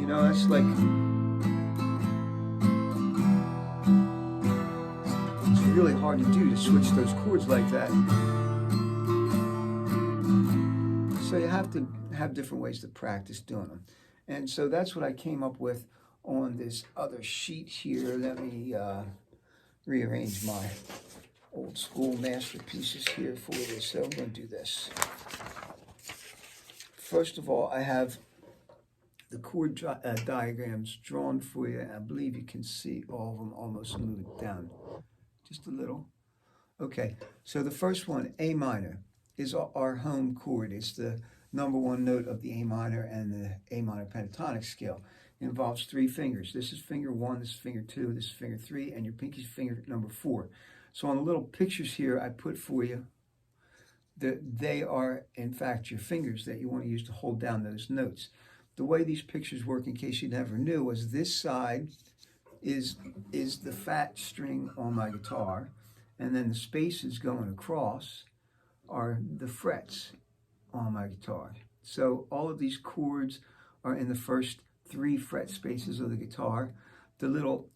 You know, that's like, it's really hard to do, to switch those chords like that. So you have to have different ways to practice doing them. And so that's what I came up with on this other sheet here. Let me rearrange my old school masterpieces here for you. So I'm going to do this. First of all, I have the chord diagrams drawn for you. I believe you can see all of them almost moved down just a little. Okay, so the first one, A minor, is our home chord. It's the number one note of the A minor and the A minor pentatonic scale. It involves 3 fingers. This is finger 1, this is finger 2, this is finger 3, and your pinky finger number 4. So on the little pictures here I put for you, they are in fact your fingers that you want to use to hold down those notes. The way these pictures work, in case you never knew, was this side is the fat string on my guitar, and then the spaces going across are the frets on my guitar. So all of these chords are in the first 3 fret spaces of the guitar. The little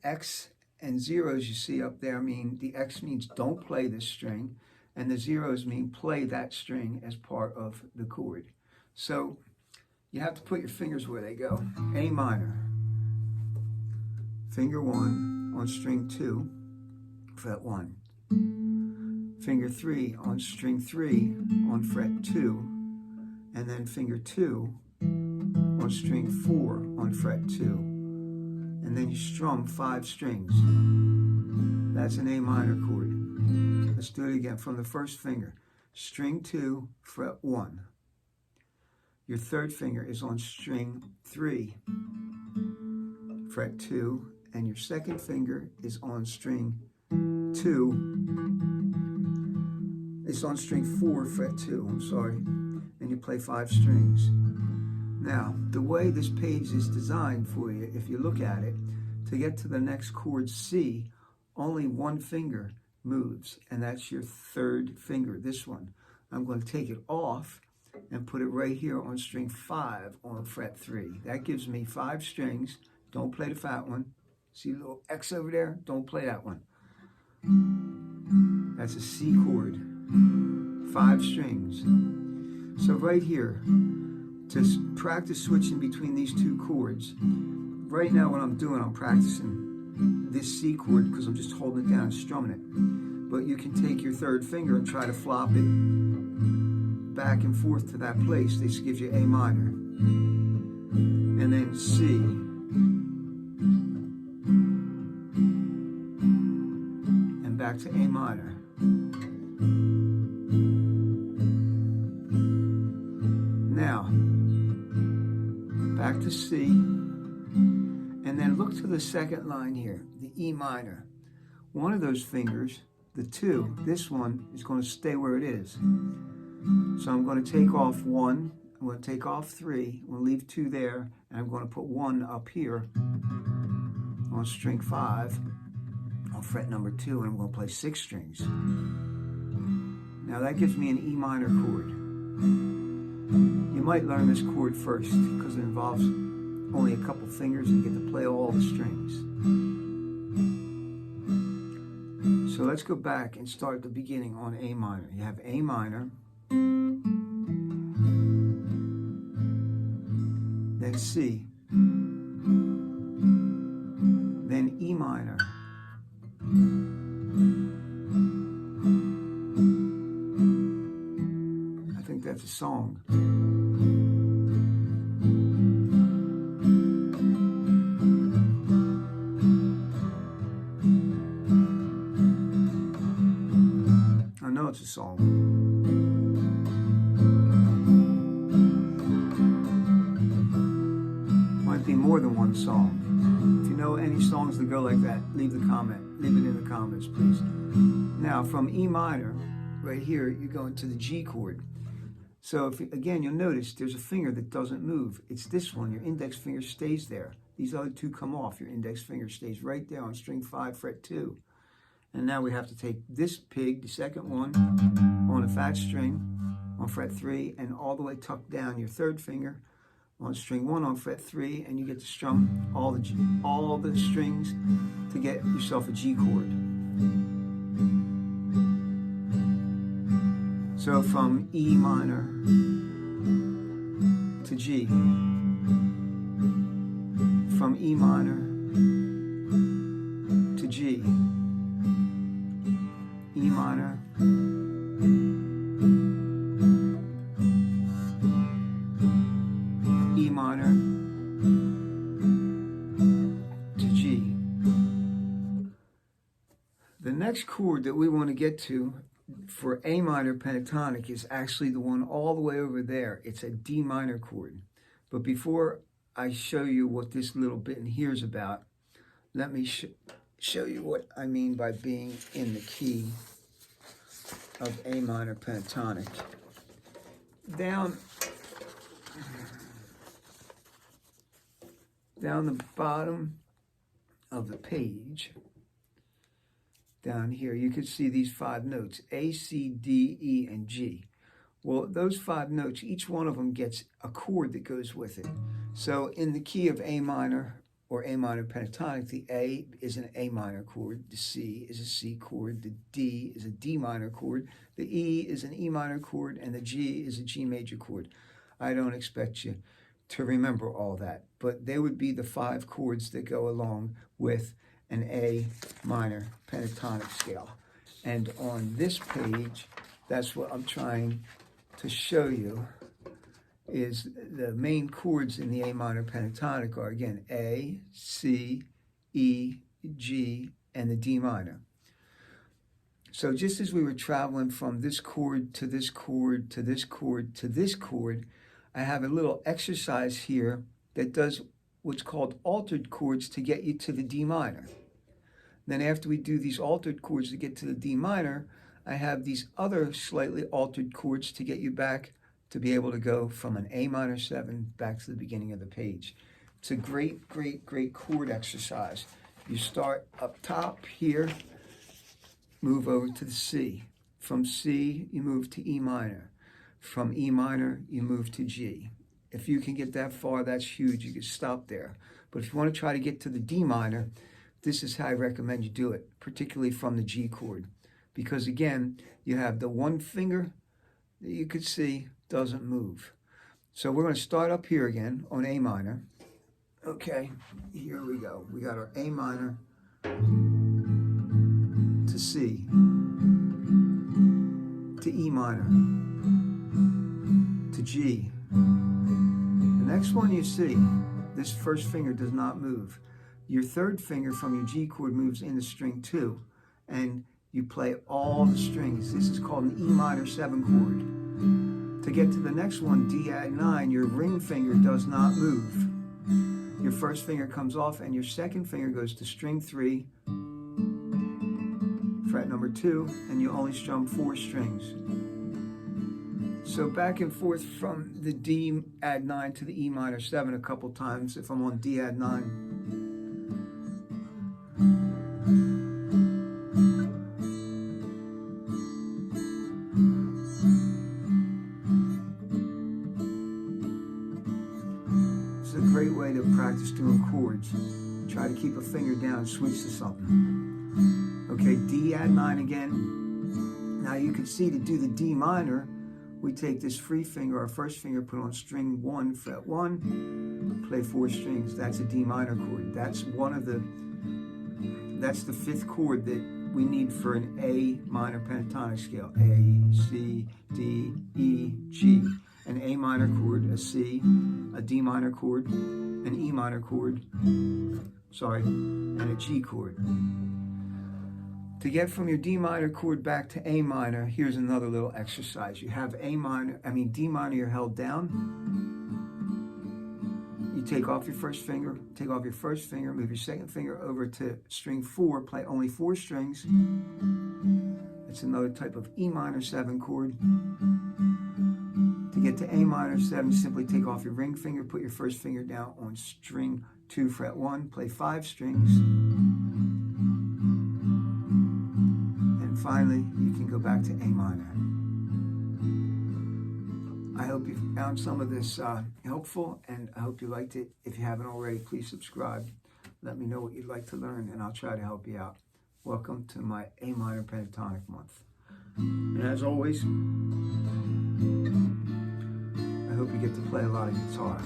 X and zeros you see up there mean, the X means don't play this string, and the zeros mean play that string as part of the chord. So you have to put your fingers where they go. A minor, finger 1 on string 2, fret 1. Finger 3 on string 3 on fret 2, and then finger 2 on string 4 on fret 2. And then you strum 5 strings. That's an A minor chord. Let's do it again from the first finger. String 2, fret 1. Your third finger is on string 3, fret 2, and your second finger is on string 2. It's on string 4, fret 2, I'm sorry. And you play 5 strings. Now, the way this page is designed for you, if you look at it, to get to the next chord C, only one finger moves, and that's your third finger, this one. I'm going to take it off and put it right here on string 5 on fret 3. That gives me 5 strings. Don't play the fat one. See the little X over there? Don't play that one. That's a C chord. 5 strings. So right here, to practice switching between these 2 chords, right now what I'm doing, I'm practicing this C chord because I'm just holding it down and strumming it. But you can take your third finger and try to flop it back and forth to that place. This gives you A minor. And then C. And back to A minor. Now, back to C. And then look to the second line here, the E minor. One of those fingers, the 2, this one is going to stay where it is. So I'm going to take off 1, I'm going to take off 3, I'm going to leave 2 there, and I'm going to put 1 up here on string 5 on fret number 2, and I'm going to play 6 strings. Now that gives me an E minor chord. You might learn this chord first because it involves only a couple fingers and you get to play all the strings. So let's go back and start at the beginning on A minor. You have A minor, then C, then E minor, I think that's a song. I know it's a song. Might be more than one song. If you know any songs that go like that, leave it in the comments, please. Now, from E minor, right here, you go into the G chord. So, again, you'll notice there's a finger that doesn't move. It's this one. Your index finger stays there. These other 2 come off. Your index finger stays right there on string 5, fret 2. And now we have to take this pig, the second one, on a fat string on fret 3, and all the way tucked down your third finger on string 1 on fret 3, and you get to strum all the strings to get yourself a G chord. So from E minor to G, from E minor to G, E minor, E minor to G. The next chord that we want to get to for A minor pentatonic is actually the one all the way over there. It's a D minor chord. But before I show you what this little bit in here is about, let me show you what I mean by being in the key of A minor pentatonic. Down the bottom of the page, down here, you can see these 5 notes, A, C, D, E, and G. Well, those 5 notes, each one of them gets a chord that goes with it. So in the key of A minor or A minor pentatonic, the A is an A minor chord, the C is a C chord, the D is a D minor chord, the E is an E minor chord, and the G is a G major chord. I don't expect you to remember all that, but they would be the 5 chords that go along with an A minor pentatonic scale. And on this page, that's what I'm trying to show you, is the main chords in the A minor pentatonic are, again, A, C, E, G, and the D minor. So just as we were traveling from this chord to this chord to this chord to this chord, I have a little exercise here that does what's called altered chords to get you to the D minor. Then after we do these altered chords to get to the D minor, I have these other slightly altered chords to get you back to be able to go from an A minor 7 back to the beginning of the page. It's a great, great, great chord exercise. You start up top here, move over to the C. From C, you move to E minor. From E minor, you move to G. If you can get that far, that's huge. You can stop there. But if you want to try to get to the D minor, this is how I recommend you do it, particularly from the G chord. Because again, you have the one finger that you could see doesn't move. So we're going to start up here again on A minor. Okay, here we go. We got our A minor to C, to E minor, to G. The next one you see, this first finger does not move. Your third finger from your G chord moves into string 2, and you play all the strings. This is called an E minor 7 chord. To get to the next one, D add 9, your ring finger does not move. Your first finger comes off, and your second finger goes to string 3, fret number 2, and you only strum 4 strings. So back and forth from the D add 9 to the E minor 7 a couple times if I'm on D add 9. It's a great way to practice doing chords. Try to keep a finger down and switch to something. Okay, D add 9 again. Now you can see to do the D minor, we take this free finger, our first finger, put on string 1, fret 1, play 4 strings. That's a D minor chord. That's the 5th chord that we need for an A minor pentatonic scale. A, C, D, E, G. An A minor chord, a C, a D minor chord, an E minor chord, and a G chord. To get from your D minor chord back to A minor, here's another little exercise. You have D minor, you're held down. You take off your first finger, move your second finger over to string 4, play only 4 strings. It's another type of E minor 7 chord. To get to A minor 7, simply take off your ring finger, put your first finger down on string 2, fret 1, play 5 strings. Finally, you can go back to A minor. I hope you found some of this helpful, and I hope you liked it. If you haven't already, please subscribe. Let me know what you'd like to learn, and I'll try to help you out. Welcome to my A minor pentatonic month. And as always, I hope you get to play a lot of guitar.